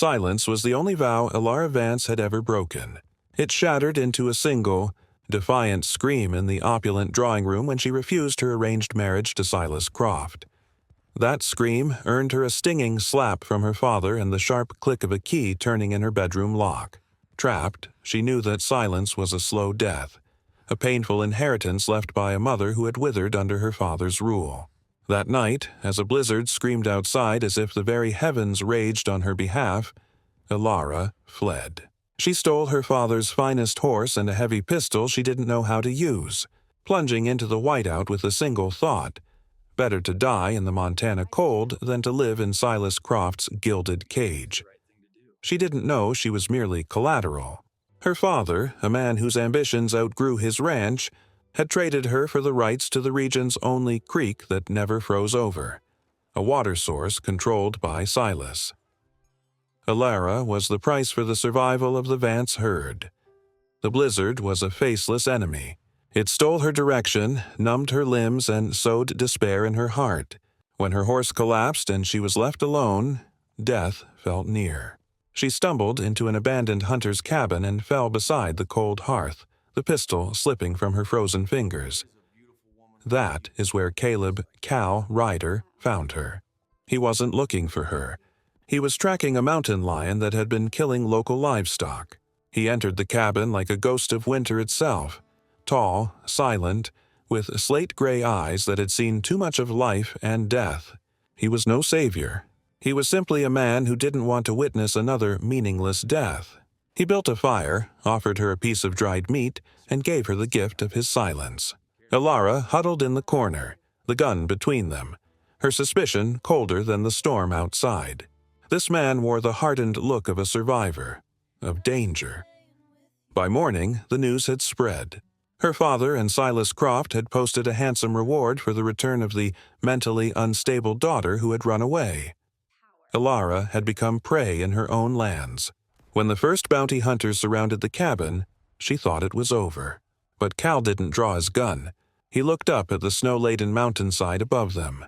Silence was the only vow Elara Vance had ever broken. It shattered into a single, defiant scream in the opulent drawing room when she refused her arranged marriage to Silas Croft. That scream earned her a stinging slap from her father and the sharp click of a key turning in her bedroom lock. Trapped, she knew that silence was a slow death, a painful inheritance left by a mother who had withered under her father's rule. That night, as a blizzard screamed outside as if the very heavens raged on her behalf, Elara fled. She stole her father's finest horse and a heavy pistol she didn't know how to use, plunging into the whiteout with a single thought: better to die in the Montana cold than to live in Silas Croft's gilded cage. She didn't know she was merely collateral. Her father, a man whose ambitions outgrew his ranch, had traded her for the rights to the region's only creek that never froze over, a water source controlled by Silas. Elara was the price for the survival of the Vance herd. The blizzard was a faceless enemy. It stole her direction, numbed her limbs, and sowed despair in her heart. When her horse collapsed and she was left alone, death felt near. She stumbled into an abandoned hunter's cabin and fell beside the cold hearth, the pistol slipping from her frozen fingers. That is where Caleb Cal Ryder found her. He wasn't looking for her. He was tracking a mountain lion that had been killing local livestock. He entered the cabin like a ghost of winter itself, tall, silent, with slate-gray eyes that had seen too much of life and death. He was no savior. He was simply a man who didn't want to witness another meaningless death. He built a fire, offered her a piece of dried meat, and gave her the gift of his silence. Elara huddled in the corner, the gun between them, her suspicion colder than the storm outside. This man wore the hardened look of a survivor, of danger. By morning, the news had spread. Her father and Silas Croft had posted a handsome reward for the return of the mentally unstable daughter who had run away. Elara had become prey in her own lands. When the first bounty hunters surrounded the cabin, she thought it was over. But Cal didn't draw his gun. He looked up at the snow-laden mountainside above them,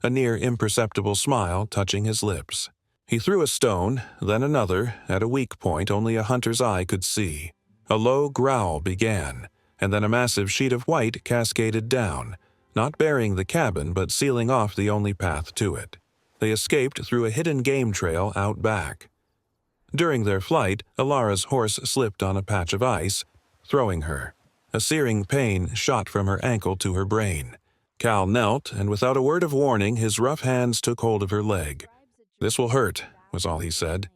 a near imperceptible smile touching his lips. He threw a stone, then another, at a weak point only a hunter's eye could see. A low growl began, and then a massive sheet of white cascaded down, not burying the cabin but sealing off the only path to it. They escaped through a hidden game trail out back. During their flight, Elara's horse slipped on a patch of ice, throwing her. A searing pain shot from her ankle to her brain. Cal knelt, and without a word of warning, his rough hands took hold of her leg. "This will hurt," was all he said.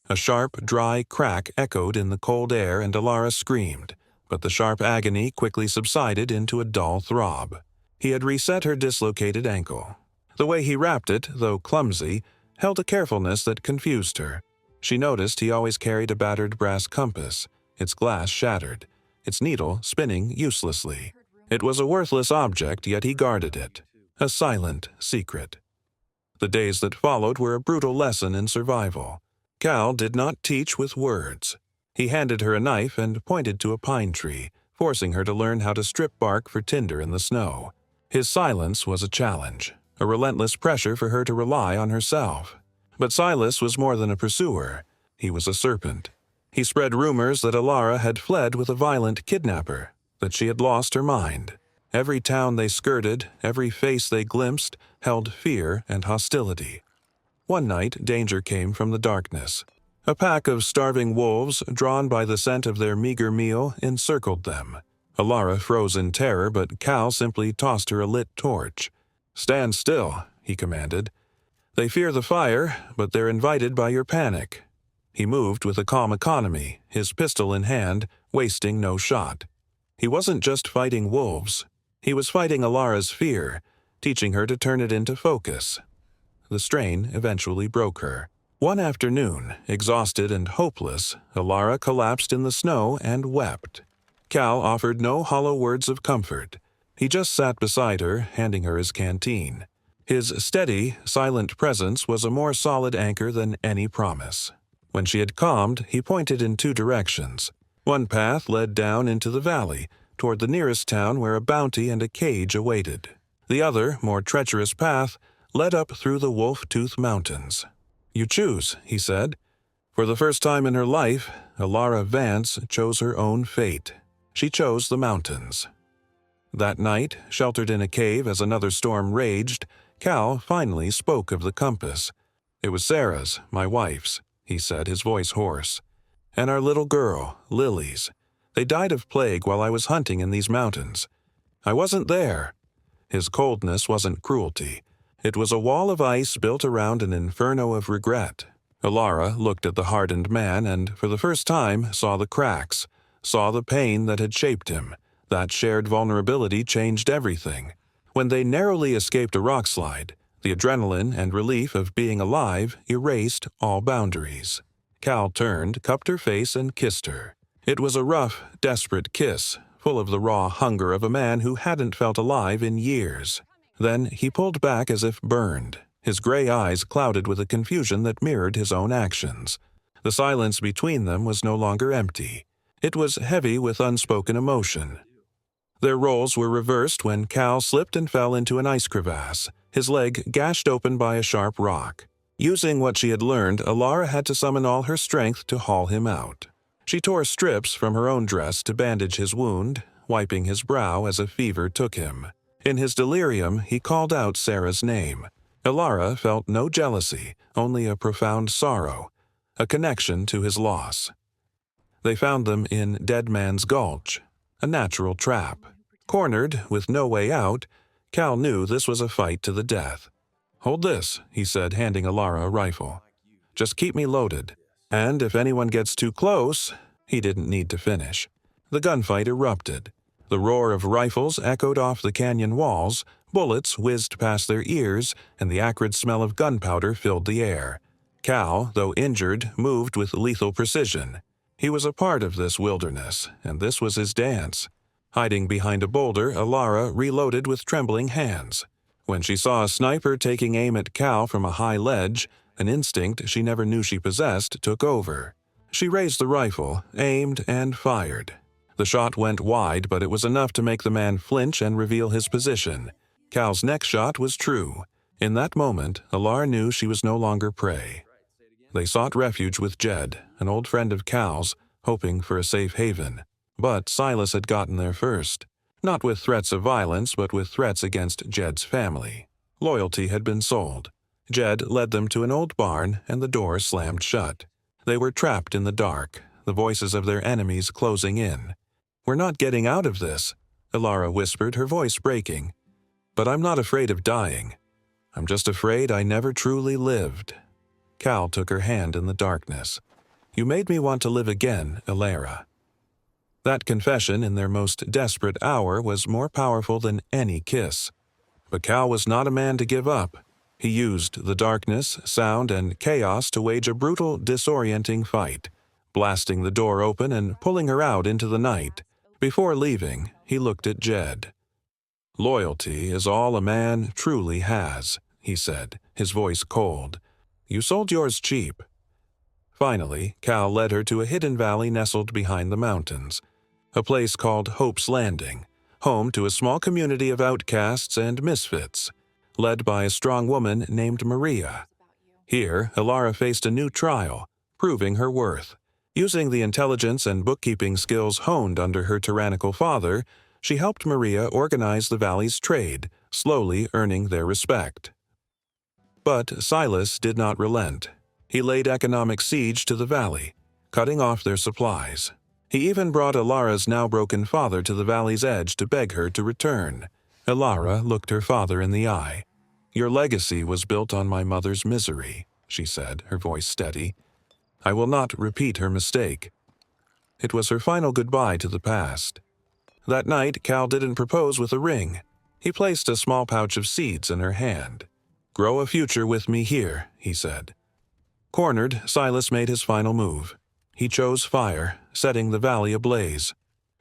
A sharp, dry crack echoed in the cold air, and Elara screamed, but the sharp agony quickly subsided into a dull throb. He had reset her dislocated ankle. The way he wrapped it, though clumsy, held a carefulness that confused her. She noticed he always carried a battered brass compass, its glass shattered, its needle spinning uselessly. It was a worthless object, yet he guarded it, a silent secret. The days that followed were a brutal lesson in survival. Cal did not teach with words. He handed her a knife and pointed to a pine tree, forcing her to learn how to strip bark for tinder in the snow. His silence was a challenge, a relentless pressure for her to rely on herself. But Silas was more than a pursuer. He was a serpent. He spread rumors that Elara had fled with a violent kidnapper, that she had lost her mind. Every town they skirted, every face they glimpsed, held fear and hostility. One night, danger came from the darkness. A pack of starving wolves, drawn by the scent of their meager meal, encircled them. Elara froze in terror, but Cal simply tossed her a lit torch. "Stand still," he commanded. "They fear the fire, but they're invited by your panic." He moved with a calm economy, his pistol in hand, wasting no shot. He wasn't just fighting wolves. He was fighting Elara's fear, teaching her to turn it into focus. The strain eventually broke her. One afternoon, exhausted and hopeless, Elara collapsed in the snow and wept. Cal offered no hollow words of comfort. He just sat beside her, handing her his canteen. His steady, silent presence was a more solid anchor than any promise. When she had calmed, he pointed in two directions. One path led down into the valley, toward the nearest town where a bounty and a cage awaited. The other, more treacherous path led up through the Wolf Tooth Mountains. "You choose," he said. For the first time in her life, Alara Vance chose her own fate. She chose the mountains. That night, sheltered in a cave as another storm raged, Cal finally spoke of the compass. "It was Sarah's, my wife's," he said, his voice hoarse. "And our little girl, Lily's. They died of plague while I was hunting in these mountains. I wasn't there." His coldness wasn't cruelty. It was a wall of ice built around an inferno of regret. Alara looked at the hardened man and, for the first time, saw the cracks, saw the pain that had shaped him. That shared vulnerability changed everything. When they narrowly escaped a rockslide, the adrenaline and relief of being alive erased all boundaries. Cal turned, cupped her face, and kissed her. It was a rough, desperate kiss, full of the raw hunger of a man who hadn't felt alive in years. Then he pulled back as if burned, his gray eyes clouded with a confusion that mirrored his own actions. The silence between them was no longer empty. It was heavy with unspoken emotion. Their roles were reversed when Cal slipped and fell into an ice crevasse, his leg gashed open by a sharp rock. Using what she had learned, Alara had to summon all her strength to haul him out. She tore strips from her own dress to bandage his wound, wiping his brow as a fever took him. In his delirium, he called out Sarah's name. Alara felt no jealousy, only a profound sorrow, a connection to his loss. They found them in Dead Man's Gulch, a natural trap. Cornered, with no way out, Cal knew this was a fight to the death. "Hold this," he said, handing Alara a rifle. "Just keep me loaded. And if anyone gets too close—" He didn't need to finish. The gunfight erupted. The roar of rifles echoed off the canyon walls, bullets whizzed past their ears, and the acrid smell of gunpowder filled the air. Cal, though injured, moved with lethal precision. He was a part of this wilderness, and this was his dance. Hiding behind a boulder, Alara reloaded with trembling hands. When she saw a sniper taking aim at Cal from a high ledge, an instinct she never knew she possessed took over. She raised the rifle, aimed, and fired. The shot went wide, but it was enough to make the man flinch and reveal his position. Cal's next shot was true. In that moment, Alara knew she was no longer prey. They sought refuge with Jed, an old friend of Cal's, hoping for a safe haven. But Silas had gotten there first. Not with threats of violence, but with threats against Jed's family. Loyalty had been sold. Jed led them to an old barn, and the door slammed shut. They were trapped in the dark, the voices of their enemies closing in. "We're not getting out of this," Alara whispered, her voice breaking. "But I'm not afraid of dying. I'm just afraid I never truly lived." Cal took her hand in the darkness. "You made me want to live again, Alara." That confession in their most desperate hour was more powerful than any kiss. But Cal was not a man to give up. He used the darkness, sound, and chaos to wage a brutal, disorienting fight, blasting the door open and pulling her out into the night. Before leaving, he looked at Jed. "Loyalty is all a man truly has," he said, his voice cold. "You sold yours cheap." Finally, Cal led her to a hidden valley nestled behind the mountains, a place called Hope's Landing, home to a small community of outcasts and misfits, led by a strong woman named Maria. Here, Alara faced a new trial, proving her worth. Using the intelligence and bookkeeping skills honed under her tyrannical father, she helped Maria organize the valley's trade, slowly earning their respect. But Silas did not relent. He laid economic siege to the valley, cutting off their supplies. He even brought Alara's now broken father to the valley's edge to beg her to return. Alara looked her father in the eye. "Your legacy was built on my mother's misery," she said, her voice steady. "I will not repeat her mistake." It was her final goodbye to the past. That night, Cal didn't propose with a ring. He placed a small pouch of seeds in her hand. "Grow a future with me here," he said. Cornered, Silas made his final move. He chose fire, setting the valley ablaze.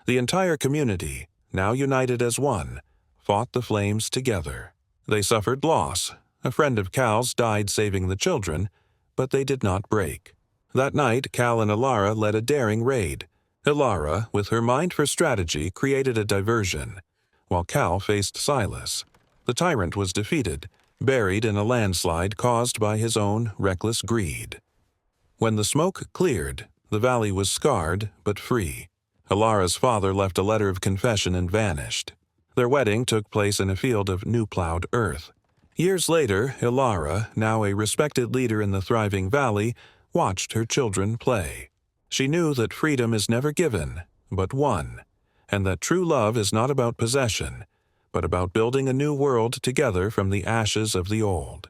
The entire community, now united as one, fought the flames together. They suffered loss. A friend of Cal's died saving the children, but they did not break. That night, Cal and Alara led a daring raid. Alara, with her mind for strategy, created a diversion, while Cal faced Silas. The tyrant was defeated, buried in a landslide caused by his own reckless greed. When the smoke cleared, the valley was scarred but free. Ilara's father left a letter of confession and vanished. Their wedding took place in a field of new-plowed earth. Years later, Ilara, now a respected leader in the thriving valley, watched her children play. She knew that freedom is never given, but won, and that true love is not about possession, but about building a new world together from the ashes of the old.